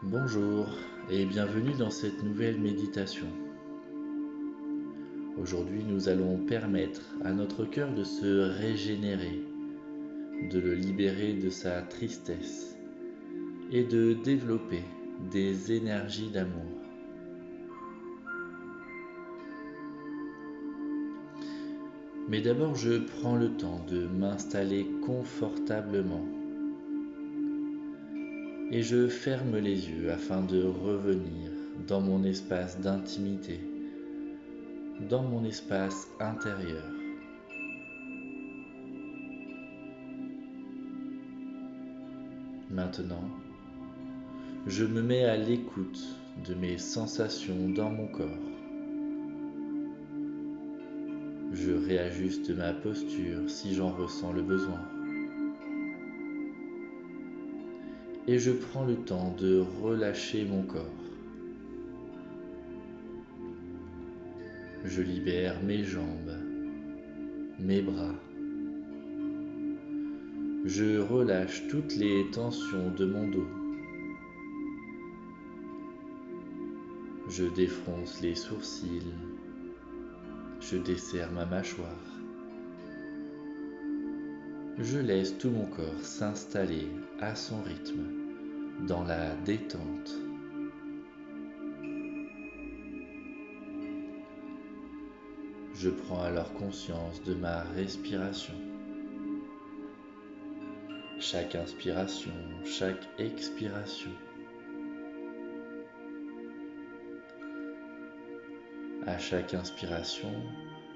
Bonjour et bienvenue dans cette nouvelle méditation. Aujourd'hui, nous allons permettre à notre cœur de se régénérer, de le libérer de sa tristesse et de développer des énergies d'amour. Mais d'abord, je prends le temps de m'installer confortablement et je ferme les yeux afin de revenir dans mon espace d'intimité, dans mon espace intérieur. Maintenant, je me mets à l'écoute de mes sensations dans mon corps. Je réajuste ma posture si j'en ressens le besoin. Et je prends le temps de relâcher mon corps. Je libère mes jambes, mes bras. Je relâche toutes les tensions de mon dos. Je défronce les sourcils. Je desserre ma mâchoire. Je laisse tout mon corps s'installer à son rythme, dans la détente. Je prends alors conscience de ma respiration. Chaque inspiration, chaque expiration. À chaque inspiration,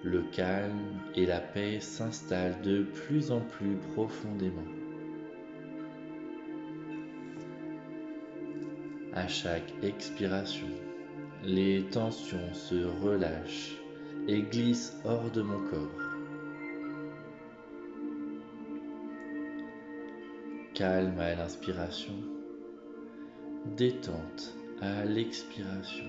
le calme et la paix s'installent de plus en plus profondément. À chaque expiration, les tensions se relâchent et glissent hors de mon corps. Calme à l'inspiration, détente à l'expiration.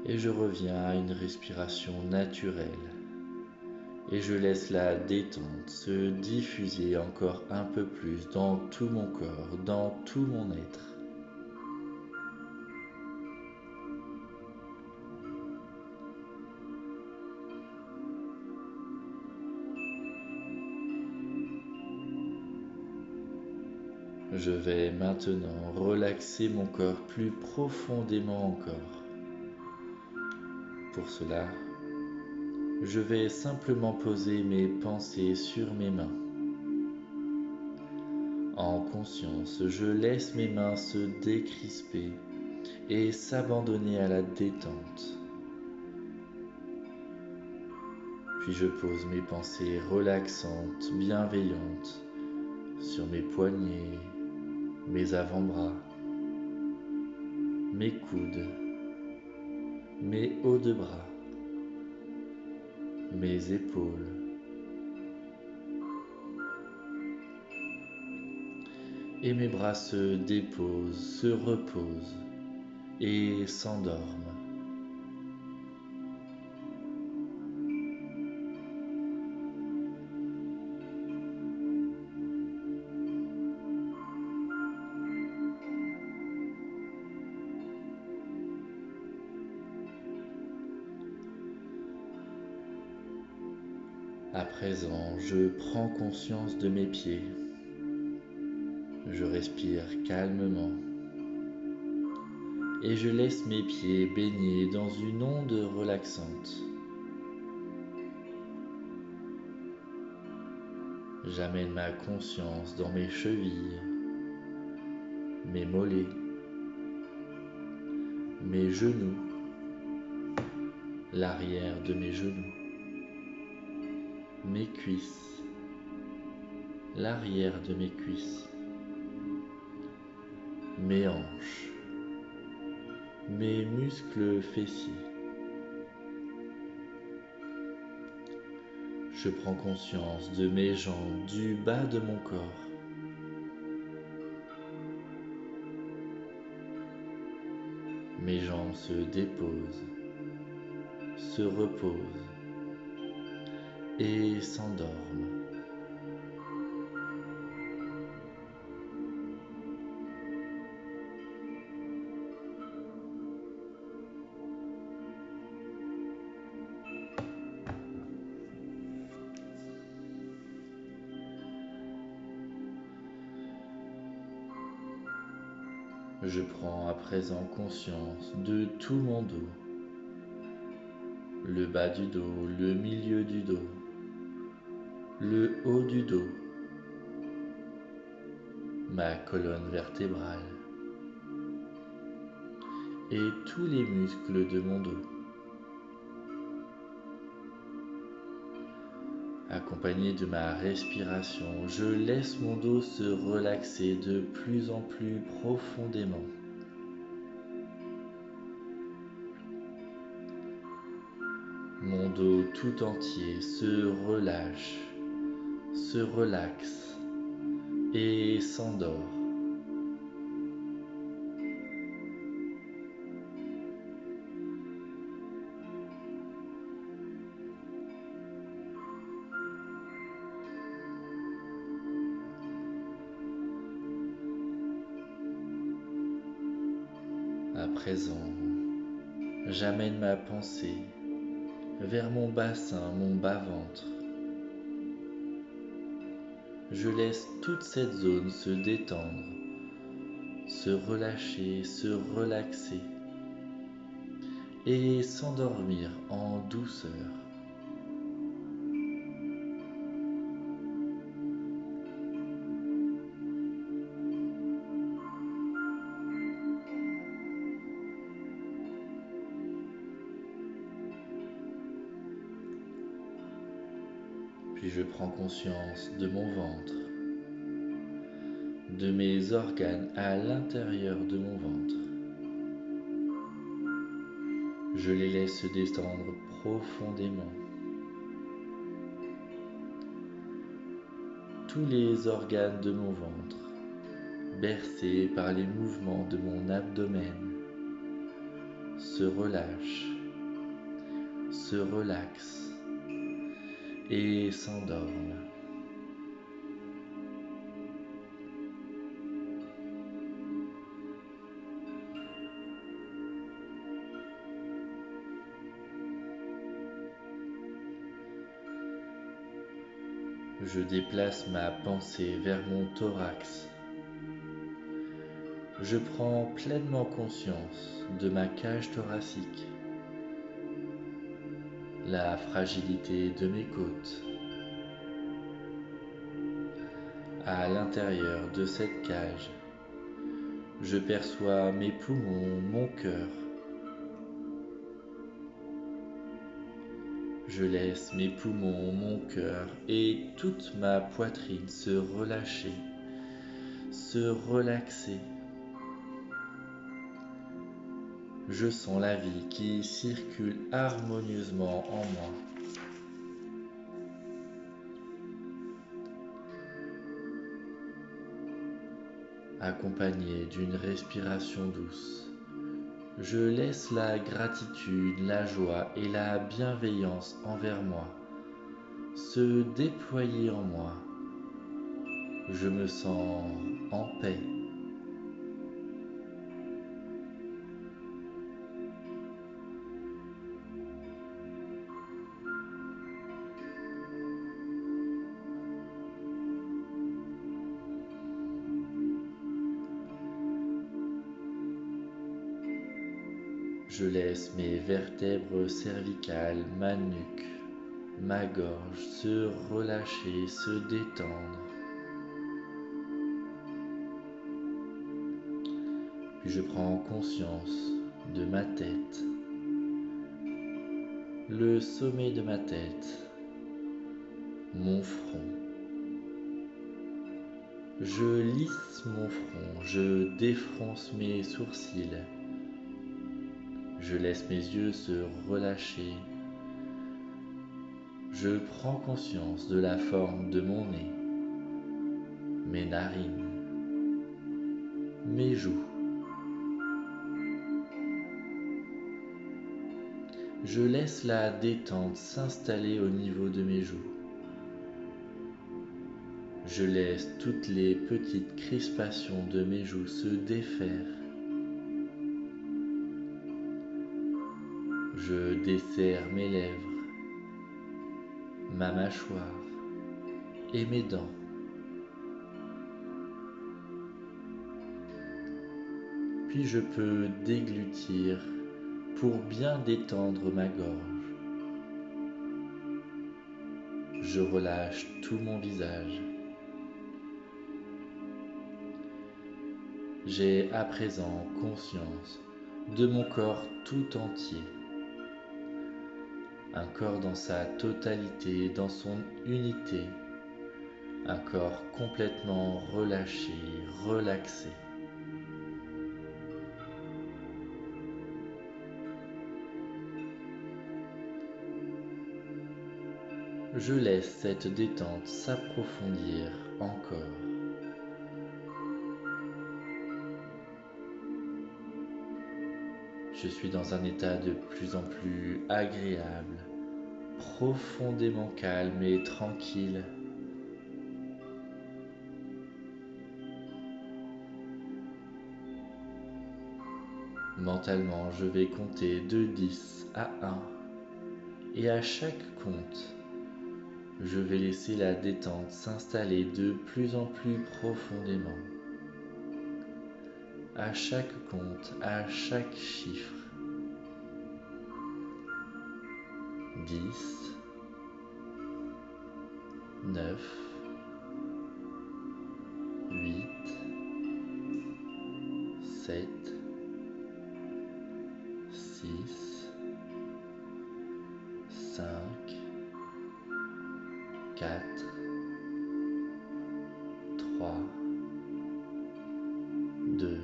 Et je reviens à une respiration naturelle. Et je laisse la détente se diffuser encore un peu plus dans tout mon corps, dans tout mon être. Je vais maintenant relaxer mon corps plus profondément encore. Pour cela, je vais simplement poser mes pensées sur mes mains. En conscience, je laisse mes mains se décrisper et s'abandonner à la détente. Puis je pose mes pensées relaxantes, bienveillantes sur mes poignets, mes avant-bras, mes coudes, mes hauts de bras, mes épaules. Et mes bras se déposent, se reposent et s'endorment. À présent, je prends conscience de mes pieds. Je respire calmement et je laisse mes pieds baigner dans une onde relaxante. J'amène ma conscience dans mes chevilles, mes mollets, mes genoux, l'arrière de mes genoux, mes cuisses, l'arrière de mes cuisses, mes hanches, mes muscles fessiers. Je prends conscience de mes jambes, du bas de mon corps. Mes jambes se déposent, se reposent et s'endorment. Je prends à présent conscience de tout mon dos, le bas du dos, le milieu du dos, le haut du dos, ma colonne vertébrale et tous les muscles de mon dos. Accompagné de ma respiration, je laisse mon dos se relaxer de plus en plus profondément. Mon dos tout entier se relâche, se relaxe et s'endort. À présent, j'amène ma pensée vers mon bassin, mon bas-ventre. Je laisse toute cette zone se détendre, se relâcher, se relaxer et s'endormir en douceur. Puis je prends conscience de mon ventre, de mes organes à l'intérieur de mon ventre. Je les laisse se détendre profondément. Tous les organes de mon ventre, bercés par les mouvements de mon abdomen, se relâchent, se relaxent et s'endorment. Je déplace ma pensée vers mon thorax. Je prends pleinement conscience de ma cage thoracique, la fragilité de mes côtes. À l'intérieur de cette cage, je perçois mes poumons, mon cœur. Je laisse mes poumons, mon cœur et toute ma poitrine se relâcher, se relaxer. Je sens la vie qui circule harmonieusement en moi. Accompagné d'une respiration douce, je laisse la gratitude, la joie et la bienveillance envers moi se déployer en moi. Je me sens en paix. Je laisse mes vertèbres cervicales, ma nuque, ma gorge se relâcher, se détendre. Puis je prends conscience de ma tête, le sommet de ma tête, mon front. Je lisse mon front, je défronce mes sourcils. Je laisse mes yeux se relâcher. Je prends conscience de la forme de mon nez, mes narines, mes joues. Je laisse la détente s'installer au niveau de mes joues. Je laisse toutes les petites crispations de mes joues se défaire. Je desserre mes lèvres, ma mâchoire et mes dents. Puis je peux déglutir pour bien détendre ma gorge. Je relâche tout mon visage. J'ai à présent conscience de mon corps tout entier. Un corps dans sa totalité, dans son unité. Un corps complètement relâché, relaxé. Je laisse cette détente s'approfondir encore. Je suis dans un état de plus en plus agréable, profondément calme et tranquille. Mentalement, je vais compter de 10 à 1 et à chaque compte, je vais laisser la détente s'installer de plus en plus profondément. À chaque compte, à chaque chiffre. 10, 9, 8, 7, 6, 5, 4, 3, 2,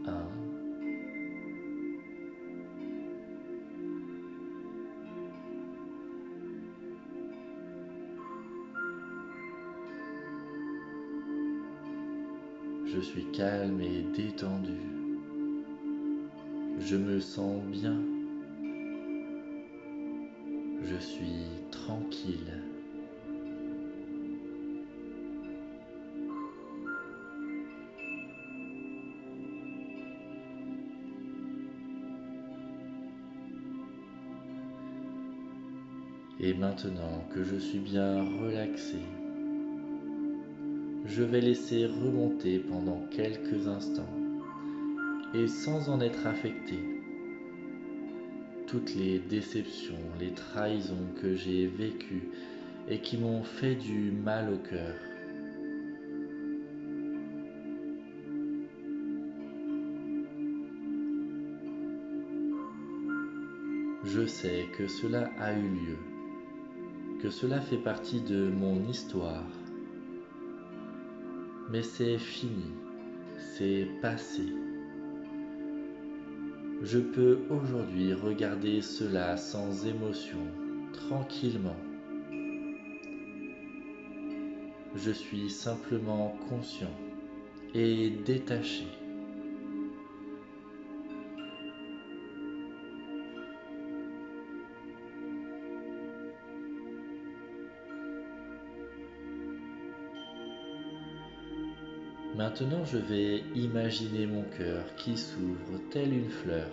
1. Je suis calme et détendu. Je me sens bien. Je suis tranquille. Et maintenant que je suis bien relaxé, je vais laisser remonter pendant quelques instants et sans en être affecté, toutes les déceptions, les trahisons que j'ai vécues et qui m'ont fait du mal au cœur. Je sais que cela a eu lieu, que cela fait partie de mon histoire, mais c'est fini, c'est passé. Je peux aujourd'hui regarder cela sans émotion, tranquillement. Je suis simplement conscient et détaché. Maintenant, je vais imaginer mon cœur qui s'ouvre telle une fleur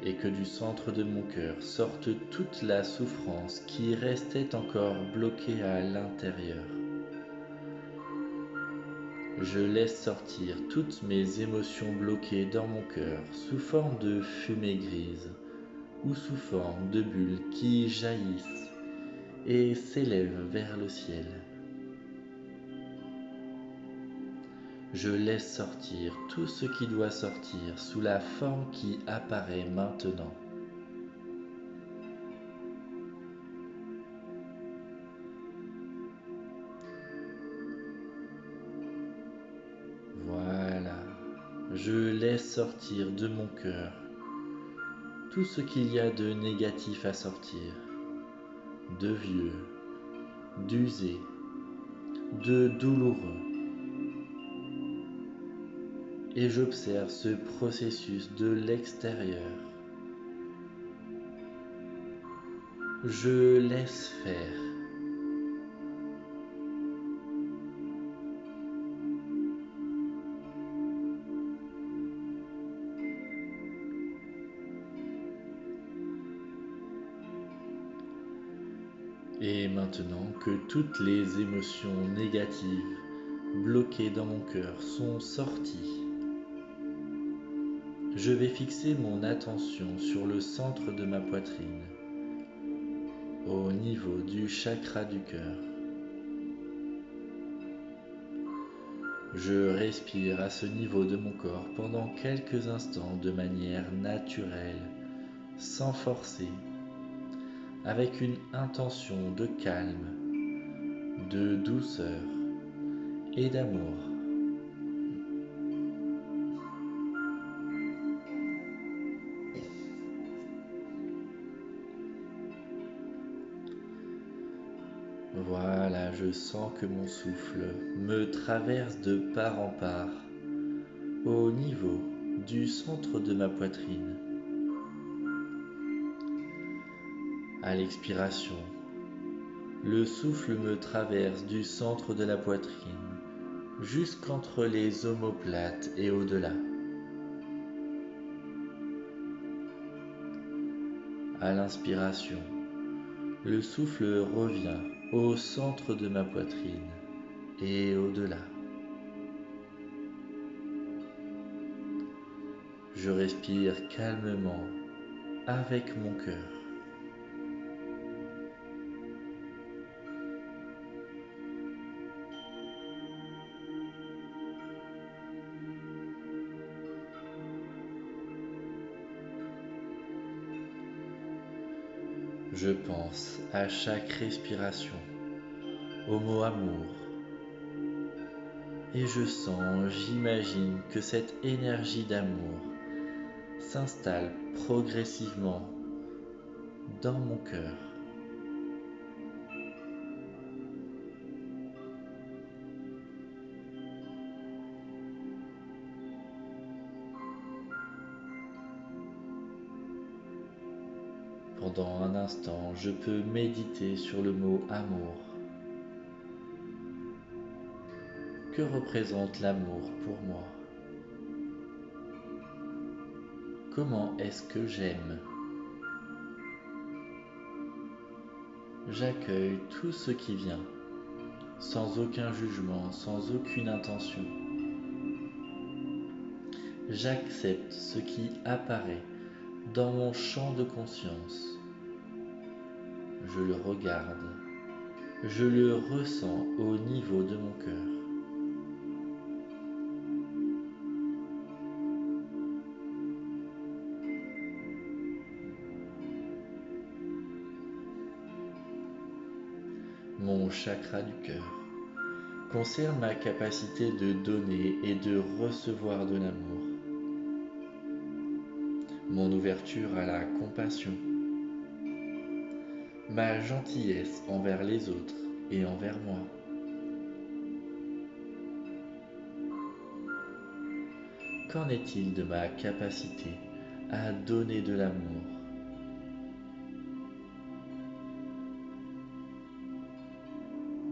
et que du centre de mon cœur sorte toute la souffrance qui restait encore bloquée à l'intérieur. Je laisse sortir toutes mes émotions bloquées dans mon cœur sous forme de fumée grise ou sous forme de bulles qui jaillissent et s'élèvent vers le ciel. Je laisse sortir tout ce qui doit sortir sous la forme qui apparaît maintenant. Voilà, je laisse sortir de mon cœur tout ce qu'il y a de négatif à sortir, de vieux, d'usé, de douloureux. et j'observe ce processus de l'extérieur. Je laisse faire. Et maintenant que toutes les émotions négatives bloquées dans mon cœur sont sorties, je vais fixer mon attention sur le centre de ma poitrine, au niveau du chakra du cœur. Je respire à ce niveau de mon corps pendant quelques instants de manière naturelle, sans forcer, avec une intention de calme, de douceur et d'amour. Voilà, je sens que mon souffle me traverse de part en part au niveau du centre de ma poitrine. À l'expiration, le souffle me traverse du centre de la poitrine jusqu'entre les omoplates et au-delà. À l'inspiration, le souffle revient au centre de ma poitrine et au-delà. Je respire calmement avec mon cœur. Je pense à chaque respiration au mot amour et je sens, j'imagine que cette énergie d'amour s'installe progressivement dans mon cœur. Pendant un instant, je peux méditer sur le mot amour. Que représente l'amour pour moi? Comment est-ce que j'aime? J'accueille tout ce qui vient, sans aucun jugement, sans aucune intention. J'accepte ce qui apparaît dans mon champ de conscience. Je le regarde, je le ressens au niveau de mon cœur. Mon chakra du cœur concerne ma capacité de donner et de recevoir de l'amour. Mon ouverture à la compassion. Ma gentillesse envers les autres et envers moi. Qu'en est-il de ma capacité à donner de l'amour?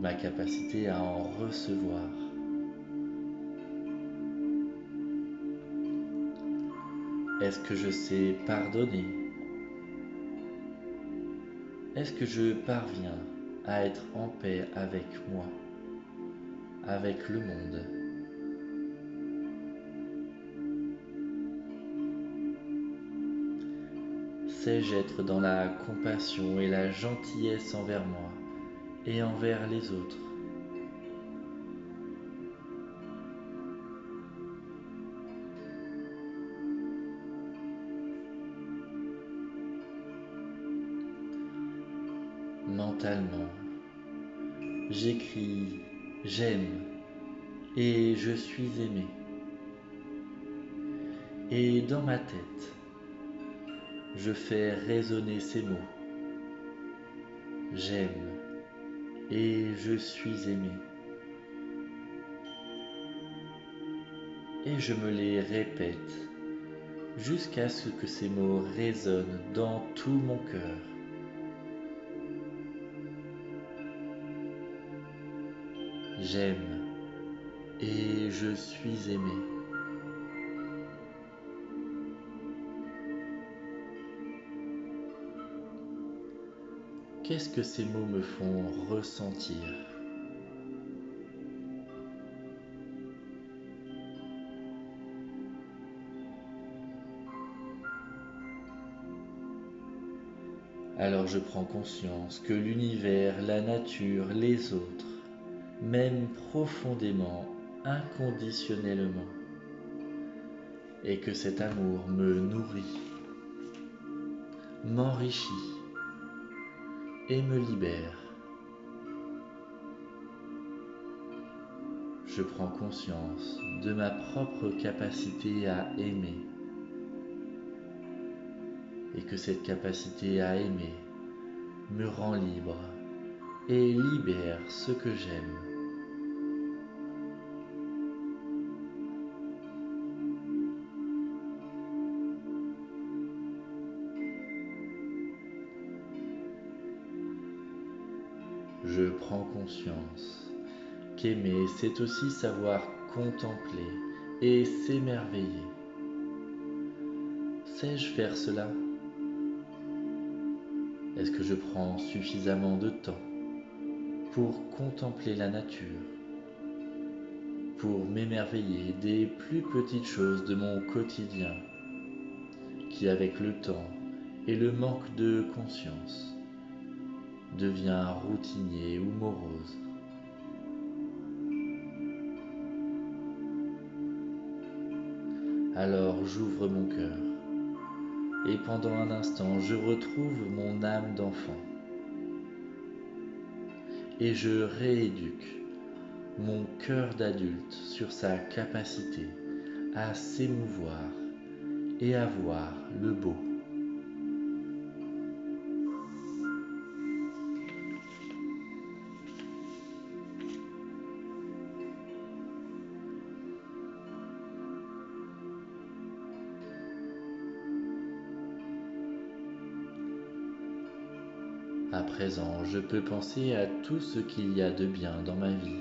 Ma capacité à en recevoir? Est-ce que je sais pardonner? Est-ce que je parviens à être en paix avec moi, avec le monde? Sais-je être dans la compassion et la gentillesse envers moi et envers les autres? Mentalement, j'écris j'aime et je suis aimé. Et dans ma tête, je fais résonner ces mots. J'aime et je suis aimé. et je me les répète jusqu'à ce que ces mots résonnent dans tout mon cœur. J'aime et je suis aimé. Qu'est-ce que ces mots me font ressentir? Alors je prends conscience que l'univers, la nature, les autres m'aiment profondément, inconditionnellement, et que cet amour me nourrit, m'enrichit et me libère. Je prends conscience de ma propre capacité à aimer et que cette capacité à aimer me rend libre et libère ce que j'aime. Je prends conscience qu'aimer, c'est aussi savoir contempler et s'émerveiller. Sais-je faire cela? Est-ce que je prends suffisamment de temps pour contempler la nature, pour m'émerveiller des plus petites choses de mon quotidien, qui avec le temps et le manque de conscience devient routinier ou morose? Alors j'ouvre mon cœur et pendant un instant je retrouve mon âme d'enfant et je rééduque mon cœur d'adulte sur sa capacité à s'émouvoir et à voir le beau. À présent, je peux penser à tout ce qu'il y a de bien dans ma vie.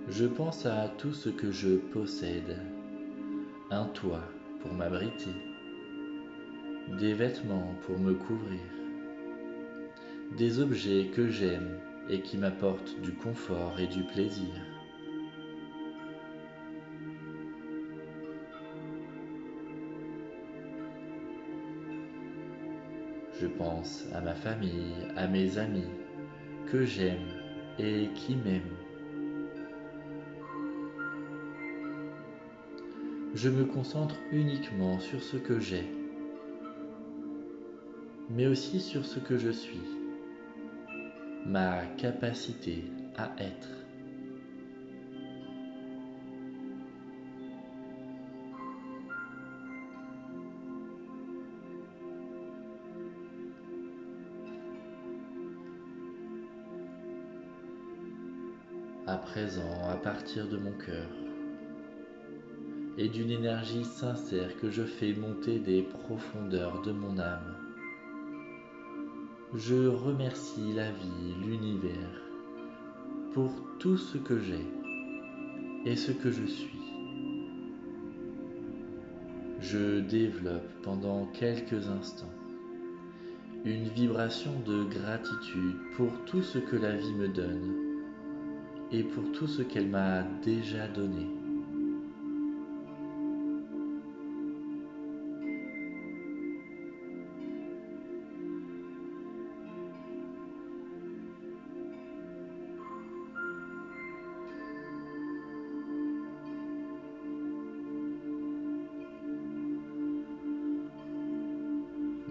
Je pense à tout ce que je possède. Un toit pour m'abriter, des vêtements pour me couvrir, des objets que j'aime et qui m'apportent du confort et du plaisir. Je pense à ma famille, à mes amis que j'aime et qui m'aiment. Je me concentre uniquement sur ce que j'ai, mais aussi sur ce que je suis, ma capacité à être. À présent, à partir de mon cœur, et d'une énergie sincère que je fais monter des profondeurs de mon âme, je remercie la vie, l'univers, pour tout ce que j'ai et ce que je suis. Je développe pendant quelques instants une vibration de gratitude pour tout ce que la vie me donne et pour tout ce qu'elle m'a déjà donné.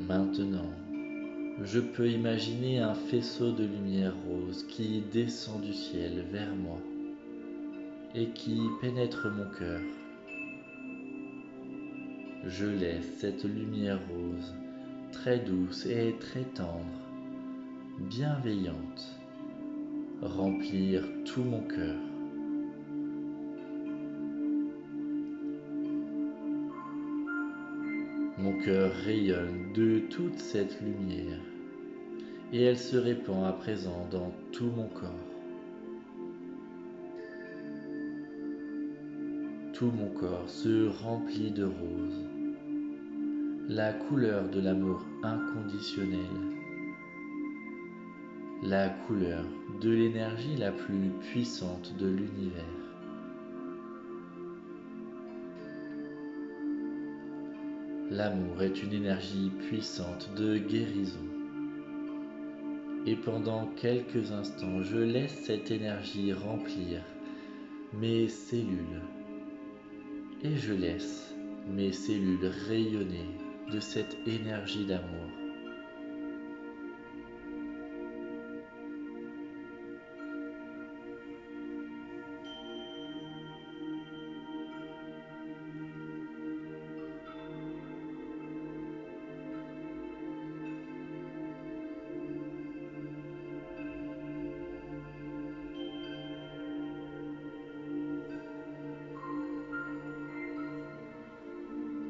Maintenant, je peux imaginer un faisceau de lumière rose qui descend du ciel vers moi et qui pénètre mon cœur. Je laisse cette lumière rose, très douce et très tendre, bienveillante, remplir tout mon cœur. cœur rayonne de toute cette lumière et elle se répand à présent dans tout mon corps. Tout mon corps se remplit de rose, la couleur de l'amour inconditionnel, la couleur de l'énergie la plus puissante de l'univers. L'amour est une énergie puissante de guérison. Et pendant quelques instants, je laisse cette énergie remplir mes cellules. Et je laisse mes cellules rayonner de cette énergie d'amour.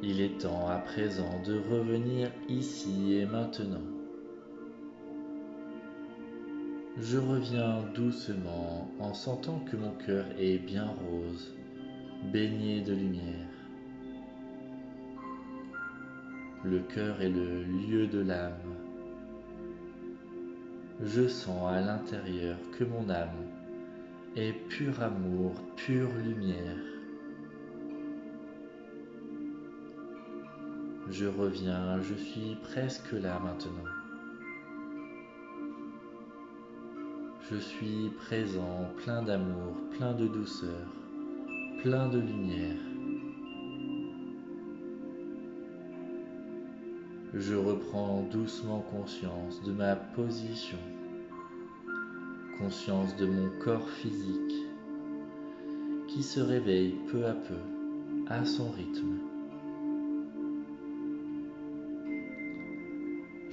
Il est temps à présent de revenir ici et maintenant. Je reviens doucement en sentant que mon cœur est bien rose, baigné de lumière. Le cœur est le lieu de l'âme. Je sens à l'intérieur que mon âme est pur amour, pure lumière. Je reviens, je suis presque là maintenant. Je suis présent, plein d'amour, plein de douceur, plein de lumière. Je reprends doucement conscience de ma position, conscience de mon corps physique qui se réveille peu à peu à son rythme.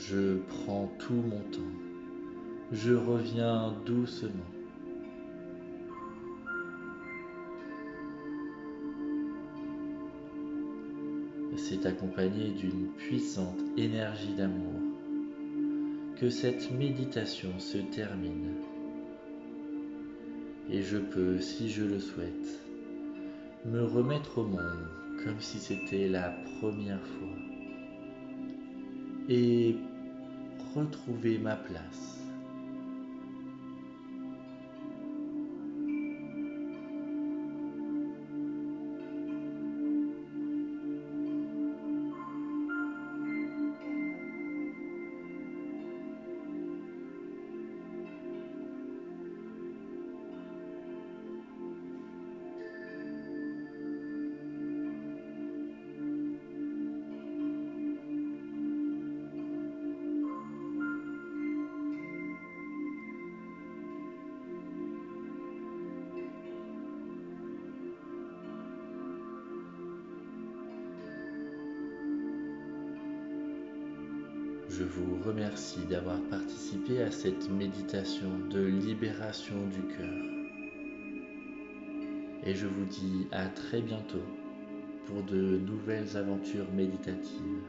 Je prends tout mon temps, je reviens doucement. C'est accompagné d'une puissante énergie d'amour que cette méditation se termine. Et je peux, si je le souhaite, me remettre au monde comme si c'était la première fois et retrouver ma place. Je vous remercie d'avoir participé à cette méditation de libération du cœur. Et je vous dis à très bientôt pour de nouvelles aventures méditatives.